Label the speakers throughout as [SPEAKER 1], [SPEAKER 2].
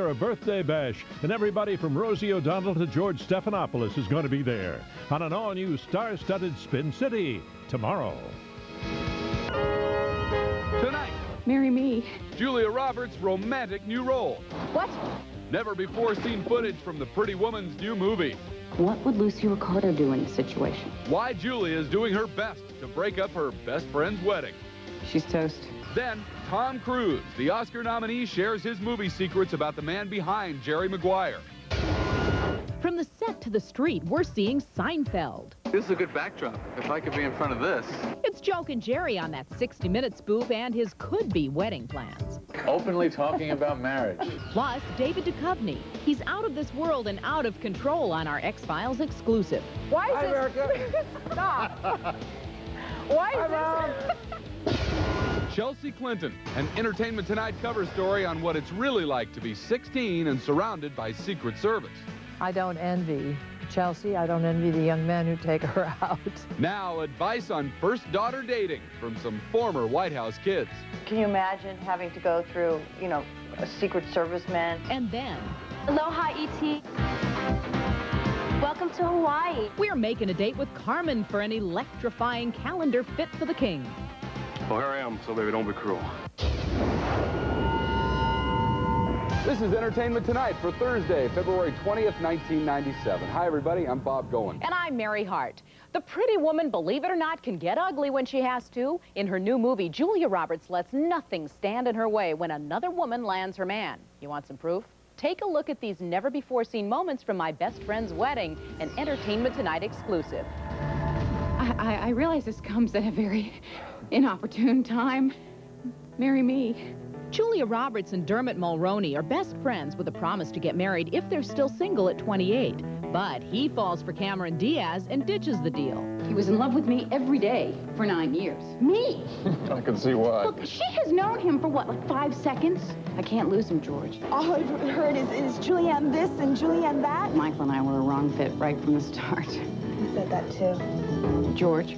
[SPEAKER 1] for a birthday bash, and everybody from Rosie O'Donnell to George Stephanopoulos is going to be there on an all-new star-studded Spin City tomorrow.
[SPEAKER 2] Tonight,
[SPEAKER 3] marry me.
[SPEAKER 2] Julia Roberts' romantic new role.
[SPEAKER 3] What?
[SPEAKER 2] Never-before-seen footage from the Pretty Woman's new movie.
[SPEAKER 3] What would Lucy Ricardo do in this situation?
[SPEAKER 2] Why Julia is doing her best to break up her best friend's wedding.
[SPEAKER 3] She's toast.
[SPEAKER 2] Then, Tom Cruise, the Oscar nominee, shares his movie secrets about the man behind Jerry Maguire.
[SPEAKER 4] From the set to the street, we're seeing Seinfeld.
[SPEAKER 5] This is a good backdrop, if I could be in front of this.
[SPEAKER 4] It's Joke and Jerry on that 60-minute spoof and his could-be wedding plans.
[SPEAKER 5] Openly talking about marriage.
[SPEAKER 4] Plus, David Duchovny. He's out of this world and out of control on our X-Files exclusive.
[SPEAKER 6] Why is America? Stop. Why is this?
[SPEAKER 2] Chelsea Clinton, an Entertainment Tonight cover story on what it's really like to be 16 and surrounded by Secret Service.
[SPEAKER 6] I don't envy Chelsea. I don't envy the young men who take her out.
[SPEAKER 2] Now, advice on first daughter dating from some former White House kids.
[SPEAKER 7] Can you imagine having to go through, a Secret Service man?
[SPEAKER 4] And then...
[SPEAKER 8] Aloha, E.T. Welcome to Hawaii.
[SPEAKER 4] We're making a date with Carmen for an electrifying calendar fit for the king.
[SPEAKER 9] Well, here I am, so baby, don't be cruel.
[SPEAKER 2] This is Entertainment Tonight for Thursday, February 20th, 1997. Hi, everybody. I'm Bob Goen.
[SPEAKER 4] And I'm Mary Hart. The pretty woman, believe it or not, can get ugly when she has to. In her new movie, Julia Roberts lets nothing stand in her way when another woman lands her man. You want some proof? Take a look at these never-before-seen moments from my best friend's wedding, an Entertainment Tonight exclusive.
[SPEAKER 3] I realize this comes at a very inopportune time. Marry me.
[SPEAKER 4] Julia Roberts and Dermot Mulroney are best friends with a promise to get married if they're still single at 28. But he falls for Cameron Diaz and ditches the deal.
[SPEAKER 3] He was in love with me every day for 9 years. Me?
[SPEAKER 9] I can see why.
[SPEAKER 3] Look, she has known him for what, like 5 seconds? I can't lose him, George.
[SPEAKER 10] All I've heard is Julianne this and Julianne that.
[SPEAKER 3] Michael and I were a wrong fit right from the start.
[SPEAKER 10] He said that too.
[SPEAKER 3] George,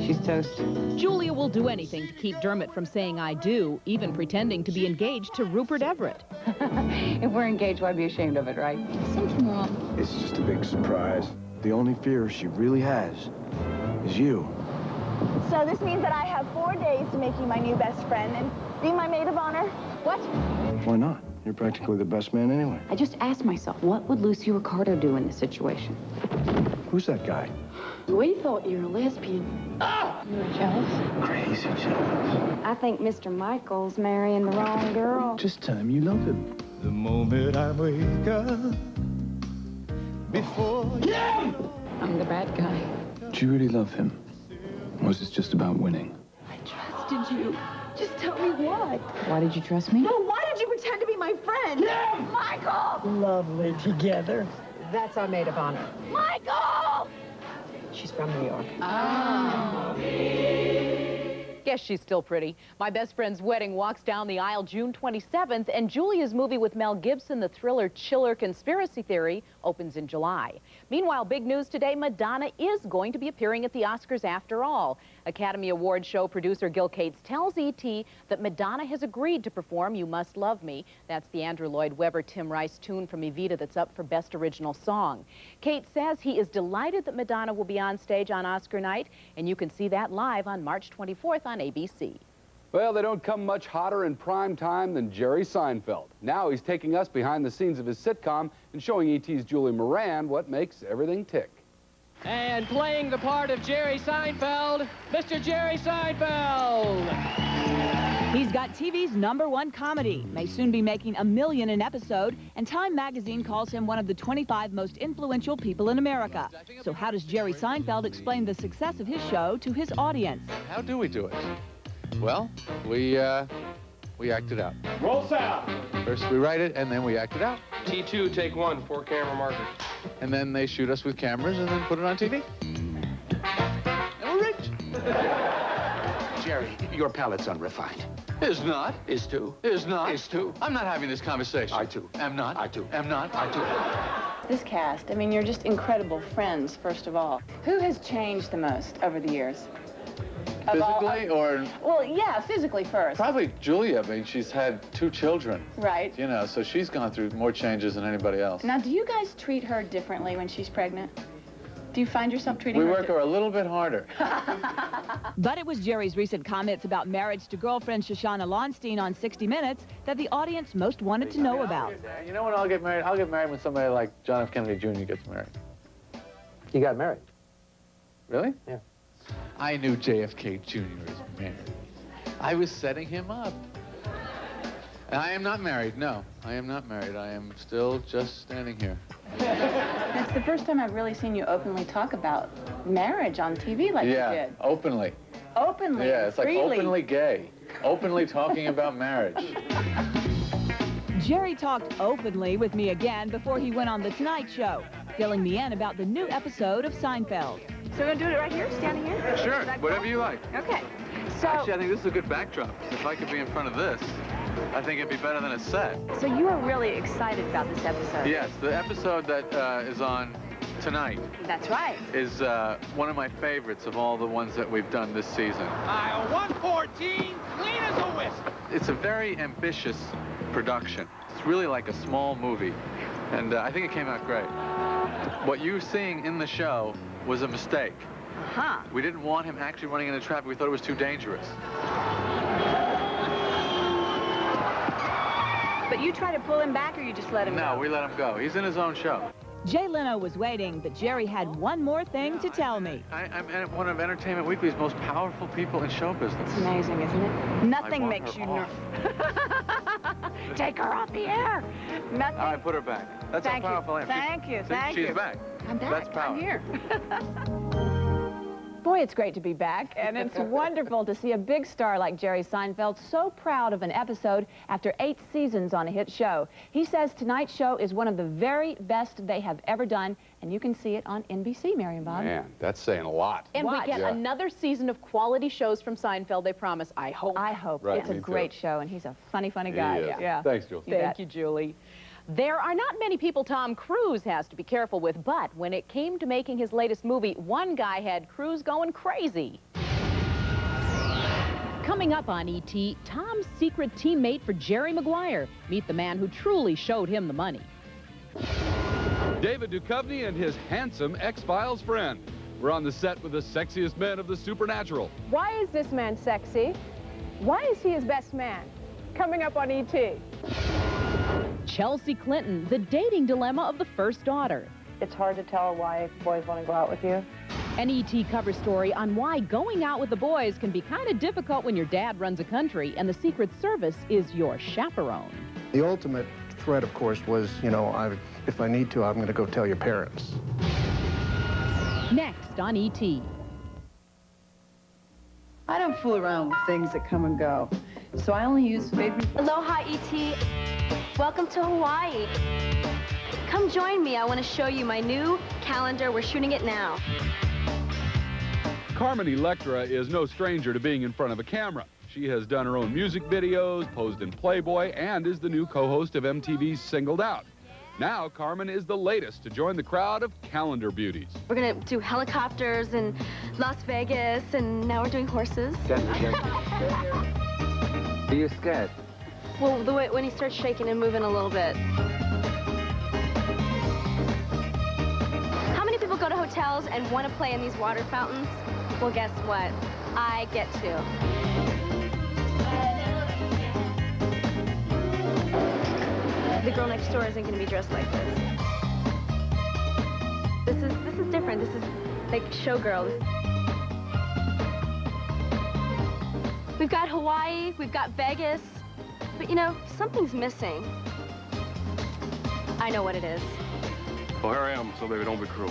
[SPEAKER 3] she's toast.
[SPEAKER 4] Julia will do anything to keep Dermot from saying I do, even pretending to be engaged to Rupert Everett.
[SPEAKER 3] If we're engaged, why be ashamed of it, right? Something wrong.
[SPEAKER 11] It's just a big surprise. The only fear she really has is you.
[SPEAKER 10] So this means that I have 4 days to make you my new best friend and be my maid of honor? What?
[SPEAKER 11] Why not? You're practically the best man anyway.
[SPEAKER 3] I just asked myself, what would Lucy Ricardo do in this situation?
[SPEAKER 11] Who's that guy?
[SPEAKER 3] We thought you were a lesbian. Ah! You were jealous?
[SPEAKER 11] Crazy jealous.
[SPEAKER 10] I think Mr. Michael's marrying the wrong girl.
[SPEAKER 11] Just tell him you love him.
[SPEAKER 12] The moment I wake up, before you...
[SPEAKER 3] I'm the bad guy.
[SPEAKER 11] Do you really love him? Or was it just about winning?
[SPEAKER 10] I trusted you. Just tell me what.
[SPEAKER 3] Why did you trust me?
[SPEAKER 10] Well, why did you pretend to be my friend? Yeah. Michael!
[SPEAKER 6] Lovely together. That's our maid of honor.
[SPEAKER 10] Michael!
[SPEAKER 6] She's from New York.
[SPEAKER 3] Oh.
[SPEAKER 4] Guess she's still pretty. My best friend's wedding walks down the aisle June 27th, and Julia's movie with Mel Gibson, the thriller Chiller Conspiracy Theory, opens in July. Meanwhile, big news today, Madonna is going to be appearing at the Oscars after all. Academy Award show producer Gil Cates tells E.T. that Madonna has agreed to perform You Must Love Me. That's the Andrew Lloyd Webber, Tim Rice tune from Evita that's up for Best Original Song. Cates says he is delighted that Madonna will be on stage on Oscar night, and you can see that live on March 24th on ABC.
[SPEAKER 2] Well, they don't come much hotter in prime time than Jerry Seinfeld. Now he's taking us behind the scenes of his sitcom and showing E.T.'s Julie Moran what makes everything tick.
[SPEAKER 13] And playing the part of Jerry Seinfeld, Mr. Jerry Seinfeld.
[SPEAKER 14] He's got TV's #1 comedy, may soon be making $1 million an episode, and Time magazine calls him one of the 25 most influential people in America. So how does Jerry Seinfeld explain the success of his show to his audience?
[SPEAKER 5] How do we do it? Well, we act it out.
[SPEAKER 9] Roll sound.
[SPEAKER 5] First we write it, and then we act it out.
[SPEAKER 9] T2, take 1, 4 camera markers.
[SPEAKER 5] And then they shoot us with cameras and then put it on TV. And we're rigged.
[SPEAKER 15] Jerry, your palate's unrefined.
[SPEAKER 5] Is not.
[SPEAKER 15] Is too.
[SPEAKER 5] Is not.
[SPEAKER 15] Is too.
[SPEAKER 5] I'm not having this conversation.
[SPEAKER 15] I too.
[SPEAKER 5] Am not.
[SPEAKER 15] I too.
[SPEAKER 5] Am not.
[SPEAKER 15] I too.
[SPEAKER 7] This cast, I mean, you're just incredible friends, first of all. Who has changed the most over the years?
[SPEAKER 5] Physically or?
[SPEAKER 7] Well, yeah, physically first.
[SPEAKER 5] Probably Julia. I mean, she's had 2 children.
[SPEAKER 7] Right.
[SPEAKER 5] You know, so she's gone through more changes than anybody else.
[SPEAKER 7] Now, do you guys treat her differently when she's pregnant? Do you find yourself treating her?
[SPEAKER 5] We work her a little bit harder.
[SPEAKER 14] But it was Jerry's recent comments about marriage to girlfriend Shoshana Lonstein on 60 Minutes that the audience most wanted to know about.
[SPEAKER 5] You know when I'll get married? I'll get married when somebody like John F. Kennedy Jr. gets married.
[SPEAKER 16] He got married.
[SPEAKER 5] Really?
[SPEAKER 16] Yeah.
[SPEAKER 5] I knew JFK Jr. was married. I was setting him up. And I am not married, no. I am not married. I am still just standing here.
[SPEAKER 7] It's the first time I've really seen you openly talk about marriage on TV like you did.
[SPEAKER 5] Yeah, openly.
[SPEAKER 7] Openly,
[SPEAKER 5] Yeah, it's
[SPEAKER 7] freely.
[SPEAKER 5] like openly gay. Openly talking about marriage.
[SPEAKER 14] Jerry talked openly with me again before he went on The Tonight Show, filling me in about the new episode of Seinfeld.
[SPEAKER 8] So we're going to do it right here, standing here?
[SPEAKER 5] Sure,
[SPEAKER 8] Is that
[SPEAKER 5] whatever
[SPEAKER 8] cool?
[SPEAKER 5] you like.
[SPEAKER 8] Okay. So,
[SPEAKER 5] Actually, I think this is a good backdrop. If I could be in front of this, I think it'd be better than a set.
[SPEAKER 8] so you are really excited about this episode?
[SPEAKER 5] Yes, the episode that is on tonight
[SPEAKER 8] That's right.
[SPEAKER 5] is one of my favorites of all the ones that we've done this season.
[SPEAKER 13] Aisle 114, clean as a whistle.
[SPEAKER 5] It's a very ambitious production. It's really like a small movie, and I think it came out great. What you're seeing in the show was a mistake.
[SPEAKER 8] Uh-huh.
[SPEAKER 5] We didn't want him actually running into traffic. We thought it was too dangerous.
[SPEAKER 8] But you try to pull him back or you just let him go?
[SPEAKER 5] No, we let him go. He's in his own show.
[SPEAKER 14] Jay Leno was waiting, but Jerry had one more thing to tell me.
[SPEAKER 5] I'm one of Entertainment Weekly's most powerful people in show business.
[SPEAKER 8] It's amazing, isn't it? Nothing
[SPEAKER 5] want
[SPEAKER 8] makes
[SPEAKER 5] her
[SPEAKER 8] you
[SPEAKER 5] off.
[SPEAKER 8] nervous. Take her off the air. Nothing.
[SPEAKER 5] All right, put her back. That's
[SPEAKER 8] Thank
[SPEAKER 5] how powerful I am.
[SPEAKER 8] Thank you.
[SPEAKER 5] See,
[SPEAKER 8] Thank you.
[SPEAKER 5] she's back.
[SPEAKER 8] I'm back.
[SPEAKER 5] That's power.
[SPEAKER 8] I'm here.
[SPEAKER 4] Boy, it's great to be back, and it's wonderful to see a big star like Jerry Seinfeld so proud of an episode after 8 seasons on a hit show. He says tonight's show is one of the very best they have ever done, and you can see it on NBC, Mary and Bob.
[SPEAKER 2] Man, that's saying a lot.
[SPEAKER 4] And What? we get another season of quality shows from Seinfeld, they promise. I hope. I hope.
[SPEAKER 2] Right,
[SPEAKER 4] It's a
[SPEAKER 2] me
[SPEAKER 4] great
[SPEAKER 2] too.
[SPEAKER 4] show, and he's a funny, funny
[SPEAKER 2] He
[SPEAKER 4] guy.
[SPEAKER 2] is.
[SPEAKER 4] Yeah.
[SPEAKER 2] Thanks, Julie.
[SPEAKER 4] Thank you, Julie. There are not many people Tom Cruise has to be careful with, but when it came to making his latest movie, one guy had Cruise going crazy. Coming up on E.T., Tom's secret teammate for Jerry Maguire. Meet the man who truly showed him the money.
[SPEAKER 17] David Duchovny and his handsome X-Files friend. We're on the set with the sexiest men of the supernatural.
[SPEAKER 18] Why is this man sexy? Why is he his best man? Coming up on E.T.
[SPEAKER 4] Chelsea Clinton, the dating dilemma of the first daughter.
[SPEAKER 7] It's hard to tell why boys want to go out with you.
[SPEAKER 4] An E.T. cover story on why going out with the boys can be kind of difficult when your dad runs a country and the Secret Service is your chaperone.
[SPEAKER 19] The ultimate threat, of course, was, you know, if I need to, I'm going to go tell your parents.
[SPEAKER 4] Next on E.T.
[SPEAKER 20] I don't fool around with things that come and go, so I only use favorite...
[SPEAKER 8] Aloha, E.T. Welcome to Hawaii. Come join me. I want to show you my new calendar. We're shooting it now.
[SPEAKER 17] Carmen Electra is no stranger to being in front of a camera. She has done her own music videos, posed in Playboy, and is the new co-host of MTV's Singled Out. Now, Carmen is the latest to join the crowd of calendar beauties.
[SPEAKER 8] We're going to do helicopters in Las Vegas, and now we're doing horses.
[SPEAKER 16] Are you scared?
[SPEAKER 8] Well, the way when he starts shaking and moving a little bit. How many people go to hotels and want to play in these water fountains? Well, guess what? I get to. The girl next door isn't going to be dressed like this. This is different. This is like showgirls. We've got Hawaii, we've got Vegas, but you know, something's missing. I know what it is.
[SPEAKER 9] Well, here I am, so baby, don't be cruel.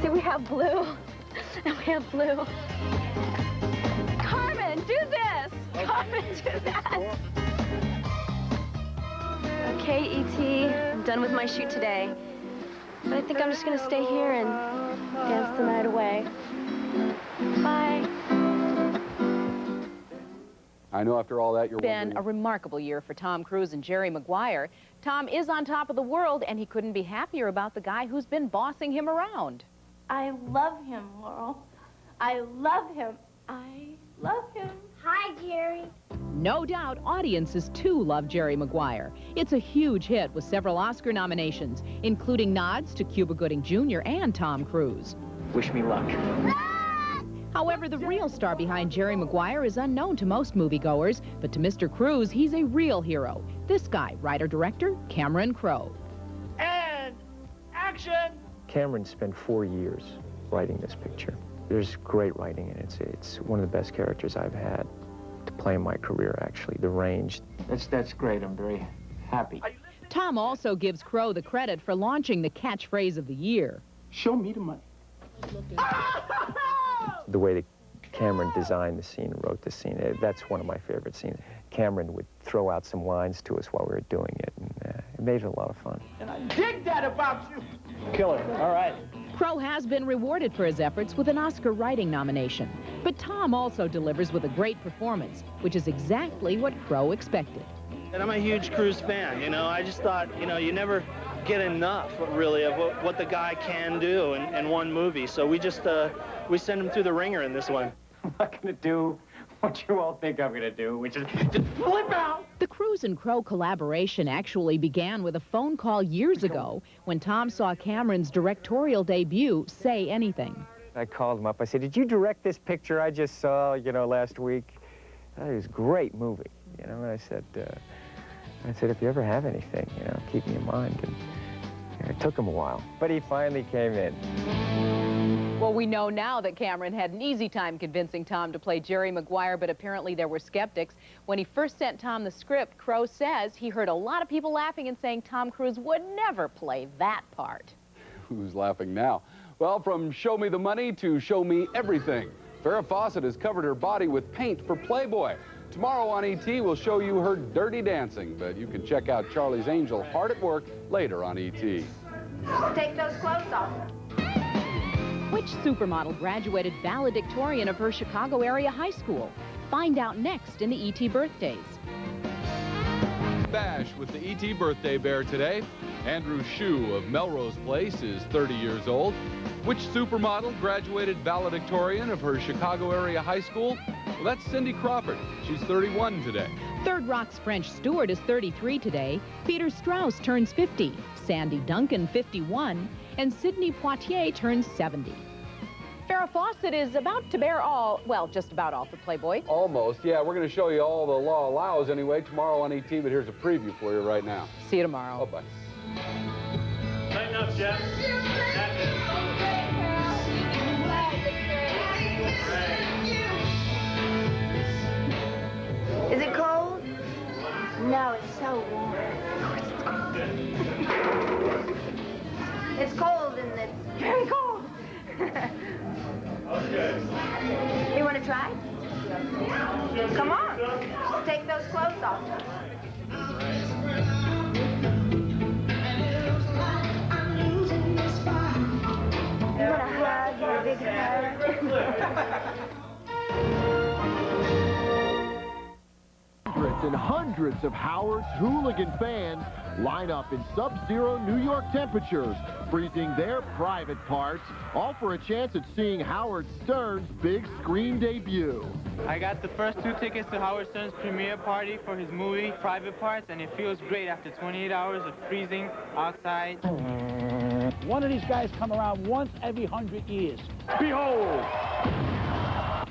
[SPEAKER 8] See, we have blue, and we have blue. Carmen, do this! Carmen, do that! Okay, E.T., I'm done with my shoot today. But I think I'm just gonna stay here and dance the night away. Bye.
[SPEAKER 2] I know after all that you're
[SPEAKER 4] Been
[SPEAKER 2] wondering...
[SPEAKER 4] a remarkable year for Tom Cruise and Jerry Maguire. Tom is on top of the world, and he couldn't be happier about the guy who's been bossing him around.
[SPEAKER 10] I love him, Laurel. I love him. I love him. Hi, Jerry.
[SPEAKER 4] No doubt audiences too love Jerry Maguire. It's a huge hit with several Oscar nominations, including nods to Cuba Gooding Jr. and Tom Cruise.
[SPEAKER 16] Wish me luck.
[SPEAKER 4] However, the real star behind Jerry Maguire is unknown to most moviegoers, but to Mr. Cruise, he's a real hero. This guy, writer-director Cameron Crowe.
[SPEAKER 21] And action!
[SPEAKER 11] Cameron spent 4 years writing this picture. There's great writing in it. It's one of the best characters I've had to play in my career, actually. The range.
[SPEAKER 16] That's great. I'm very happy.
[SPEAKER 4] Tom also gives Crowe the credit for launching the catchphrase of the year.
[SPEAKER 21] Show me the money.
[SPEAKER 11] The way that Cameron designed the scene and wrote the scene, that's one of my favorite scenes. Cameron would throw out some lines to us while we were doing it, and it made it a lot of fun.
[SPEAKER 21] And I dig that about you.
[SPEAKER 11] Killer. All right.
[SPEAKER 4] Crowe has been rewarded for his efforts with an Oscar writing nomination. But Tom also delivers with a great performance, which is exactly what Crowe expected.
[SPEAKER 21] And I'm a huge Cruise fan, you know. I just thought, you know, you never get enough, really, of what the guy can do in one movie. So we just, we send him through the ringer in this one.
[SPEAKER 16] I'm not going to do what you all think I'm going to do, which is just flip out.
[SPEAKER 4] The Cruise and Crowe collaboration actually began with a phone call years ago when Tom saw Cameron's directorial debut, Say Anything.
[SPEAKER 11] I called him up. I said, did you direct this picture I just saw, you know, last week? It was a great movie, you know. And I said, if you ever have anything, you know, keep me in mind. And it took him a while, but he finally came in.
[SPEAKER 4] Well, we know now that Cameron had an easy time convincing Tom to play Jerry Maguire, but apparently there were skeptics. When he first sent Tom the script, Crowe says he heard a lot of people laughing and saying Tom Cruise would never play that part.
[SPEAKER 2] Who's laughing now? Well, from Show Me the Money to Show Me Everything, Farrah Fawcett has covered her body with paint for Playboy. Tomorrow on ET, we'll show you her dirty dancing, but you can check out Charlie's Angel hard at work later on ET.
[SPEAKER 10] Take those clothes off.
[SPEAKER 4] Which supermodel graduated valedictorian of her Chicago area high school? Find out next in the ET Birthdays.
[SPEAKER 17] Bash with the ET Birthday Bear today. Andrew Shue of Melrose Place is 30 years old. Which supermodel graduated valedictorian of her Chicago area high school? Well, that's Cindy Crawford. She's 31 today.
[SPEAKER 4] Third Rock's French Stewart is 33 today. Peter Strauss turns 50. Sandy Duncan, 51. And Sidney Poitier turns 70. Farrah Fawcett is about to bear all, well, just about all for Playboy.
[SPEAKER 2] Almost, yeah. We're going to show you all the law allows anyway tomorrow on ET, but here's a preview for you right now.
[SPEAKER 4] See you tomorrow.
[SPEAKER 2] Bye-bye.
[SPEAKER 21] Tighten up, Jeff.
[SPEAKER 10] Is it cold? No, it's so warm. It's cold and it's very cold. Okay. You want to try? Come on. Just take those clothes off. You want a hug or a big hug?
[SPEAKER 22] Hundreds and hundreds of Howard's hooligan fans line up in sub-zero New York temperatures, freezing their private parts, all for a chance at seeing Howard Stern's big screen debut.
[SPEAKER 23] I got the first 2 tickets to Howard Stern's premiere party for his movie, Private Parts, and it feels great after 28 hours of freezing outside.
[SPEAKER 21] One of these guys come around once every 100 years. Behold!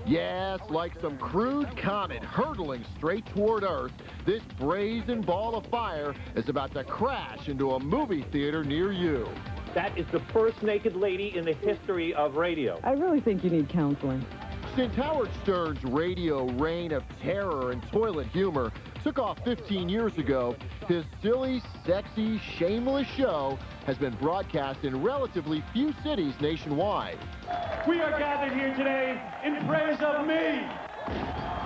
[SPEAKER 22] Yes, like some crude comet hurtling straight toward Earth, this brazen ball of fire is about to crash into a movie theater near you.
[SPEAKER 21] That is the first naked lady in the history of radio.
[SPEAKER 6] I really think you need counseling.
[SPEAKER 22] Since Howard Stern's radio reign of terror and toilet humor took off 15 years ago, his silly, sexy, shameless show has been broadcast in relatively few cities nationwide.
[SPEAKER 21] We are gathered here today in praise of me.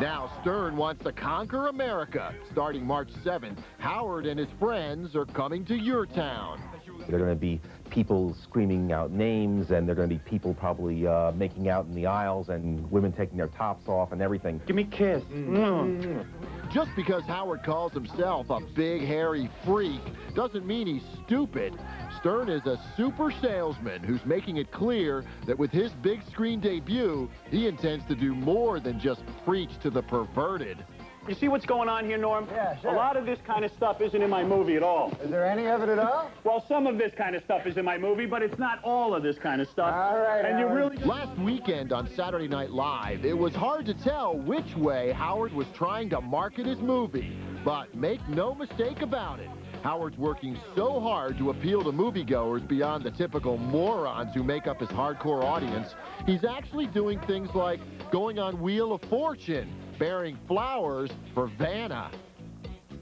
[SPEAKER 22] Now Stern wants to conquer America. Starting March 7th, Howard and his friends are coming to your town.
[SPEAKER 24] There are going to be people screaming out names, and there are going to be people probably making out in the aisles, and women taking their tops off and everything.
[SPEAKER 21] Give me a kiss.
[SPEAKER 22] Just because Howard calls himself a big, hairy freak doesn't mean he's stupid. Stern is a super salesman who's making it clear that with his big screen debut, he intends to do more than just preach to the perverted.
[SPEAKER 1] You see what's going on here, Norm?
[SPEAKER 16] Yeah, sure.
[SPEAKER 1] A lot of this kind of stuff isn't in my movie at all.
[SPEAKER 16] Is there any of it at all?
[SPEAKER 1] Well, some of this kind of stuff is in my movie, but it's not all of this kind of stuff.
[SPEAKER 16] All right,
[SPEAKER 1] and you really...
[SPEAKER 22] Last weekend on Saturday Night Live, it was hard to tell which way Howard was trying to market his movie. But make no mistake about it, Howard's working so hard to appeal to moviegoers beyond the typical morons who make up his hardcore audience, he's actually doing things like going on Wheel of Fortune, bearing flowers for Vanna.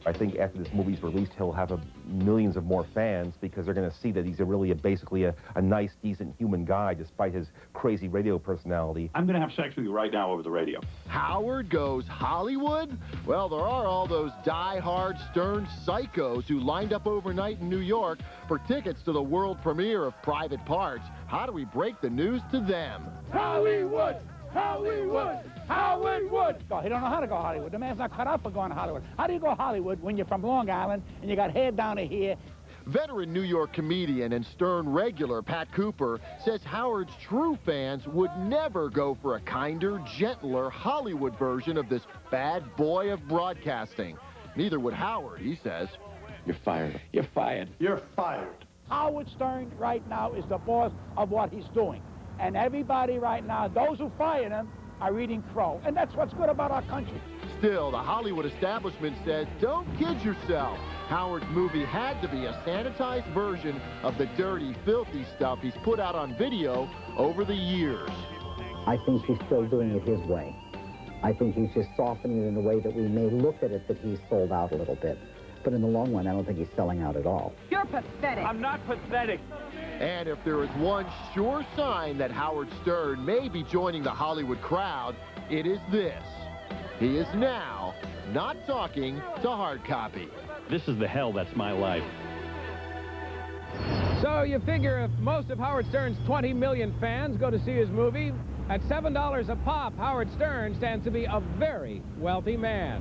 [SPEAKER 24] I think after this movie's released, he'll have millions of more fans because they're going to see that he's basically a nice, decent human guy despite his crazy radio personality.
[SPEAKER 3] I'm going to have sex with you right now over the radio.
[SPEAKER 22] Howard goes Hollywood? Well, there are all those die-hard Stern psychos who lined up overnight in New York for tickets to the world premiere of Private Parts. How do we break the news to them?
[SPEAKER 12] Hollywood! Hollywood! Hollywood! He don't know how to go Hollywood. The man's not cut out for going to Hollywood. How do you go Hollywood when you're from Long Island and you got hair down to here?
[SPEAKER 22] Veteran New York comedian and Stern regular Pat Cooper says Howard's true fans would never go for a kinder, gentler Hollywood version of this bad boy of broadcasting. Neither would Howard, he says.
[SPEAKER 3] You're fired.
[SPEAKER 12] You're fired.
[SPEAKER 3] You're fired.
[SPEAKER 12] Howard Stern right now is the boss of what he's doing. And everybody right now, those who fired him, are reading Crow. And that's what's good about our country.
[SPEAKER 22] Still, the Hollywood establishment says, don't kid yourself. Howard's movie had to be a sanitized version of the dirty, filthy stuff he's put out on video over the years.
[SPEAKER 15] I think he's still doing it his way. I think he's just softening it in a way that we may look at it that he's sold out a little bit. But in the long run, I don't think he's selling out at all.
[SPEAKER 12] You're pathetic.
[SPEAKER 1] I'm not pathetic.
[SPEAKER 22] And if there is one sure sign that Howard Stern may be joining the Hollywood crowd, it is this. He is now not talking to hard copy.
[SPEAKER 25] This is the hell that's my life.
[SPEAKER 13] So you figure if most of Howard Stern's 20 million fans go to see his movie, at $7 a pop, Howard Stern stands to be a very wealthy man.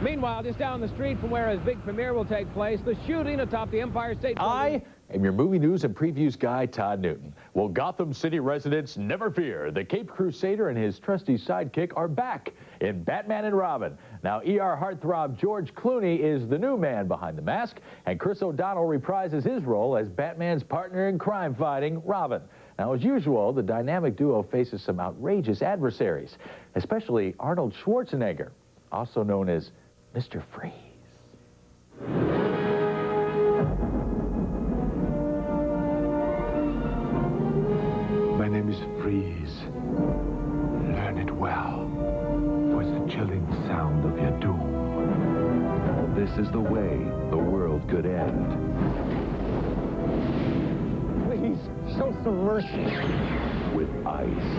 [SPEAKER 13] Meanwhile, just down the street from where his big premiere will take place, the shooting atop the Empire State Building.
[SPEAKER 26] I'm your movie news and previews guy, Todd Newton. Well, Gotham City residents, never fear. The Caped Crusader and his trusty sidekick are back in Batman and Robin. Now, ER heartthrob George Clooney is the new man behind the mask, and Chris O'Donnell reprises his role as Batman's partner in crime fighting, Robin. Now, as usual, the dynamic duo faces some outrageous adversaries, especially Arnold Schwarzenegger, also known as Mr. Freeze.
[SPEAKER 27] My name is Freeze. Learn it well, for it's the chilling sound of your doom.
[SPEAKER 28] This is the way the world could end.
[SPEAKER 12] Please, show some mercy.
[SPEAKER 28] With ice.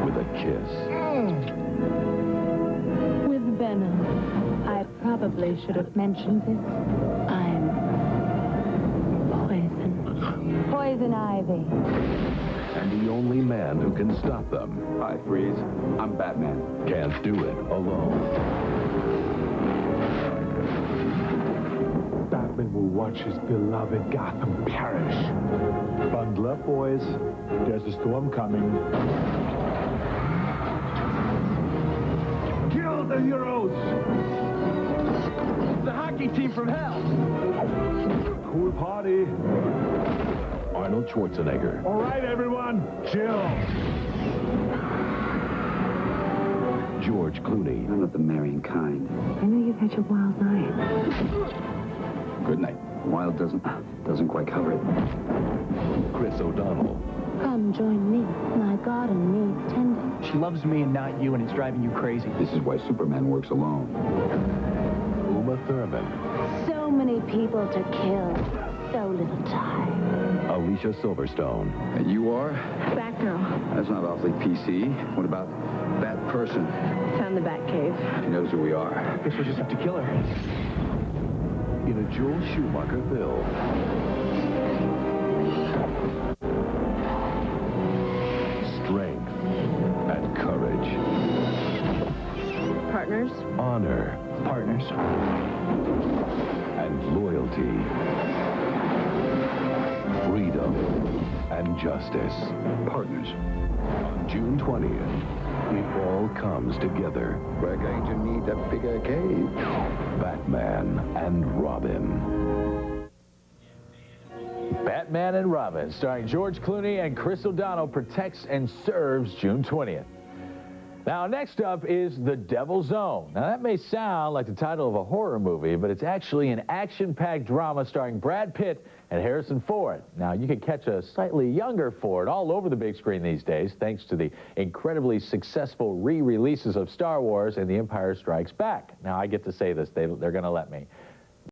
[SPEAKER 28] With a kiss.
[SPEAKER 29] With venom. I probably should have mentioned this. I'm poison. Poison ivy.
[SPEAKER 28] And the only man who can stop them.
[SPEAKER 30] Hi, Freeze. I'm Batman.
[SPEAKER 28] Can't do it alone.
[SPEAKER 27] Batman will watch his beloved Gotham perish. Bundle up, boys. There's a storm coming. Kill the heroes!
[SPEAKER 13] The hockey team from hell.
[SPEAKER 27] Cool party.
[SPEAKER 28] Arnold Schwarzenegger.
[SPEAKER 27] All right, everyone, chill.
[SPEAKER 28] George Clooney.
[SPEAKER 30] I'm not the marrying kind.
[SPEAKER 29] I know you've had your wild night.
[SPEAKER 30] Good night. Wild doesn't quite cover it.
[SPEAKER 28] Chris O'Donnell.
[SPEAKER 29] Come join me. My garden needs tending.
[SPEAKER 16] She loves me and not you, and it's driving you crazy.
[SPEAKER 30] This is why Superman works alone.
[SPEAKER 28] Uma Thurman.
[SPEAKER 29] So many people to kill. So little time.
[SPEAKER 28] Alicia Silverstone.
[SPEAKER 30] And you are?
[SPEAKER 29] Batgirl.
[SPEAKER 30] That's not awfully PC. What about that person?
[SPEAKER 29] Found the Batcave.
[SPEAKER 30] She knows who we are.
[SPEAKER 16] I guess we'll just have to kill her.
[SPEAKER 28] In a Joel Schumacher film. Strength and courage.
[SPEAKER 29] Partner Partners.
[SPEAKER 28] honor,
[SPEAKER 29] Partners.
[SPEAKER 28] and loyalty, freedom and justice. Partners. On June 20th, it all comes together. We're going to need a bigger cave. Batman and Robin.
[SPEAKER 26] Batman and Robin, starring George Clooney and Chris O'Donnell, protects and serves June 20th. Now, next up is The Devil's Own. Now, that may sound like the title of a horror movie, but it's actually an action-packed drama starring Brad Pitt and Harrison Ford. Now, you can catch a slightly younger Ford all over the big screen these days, thanks to the incredibly successful re-releases of Star Wars and The Empire Strikes Back. Now, I get to say this, they're going to let me.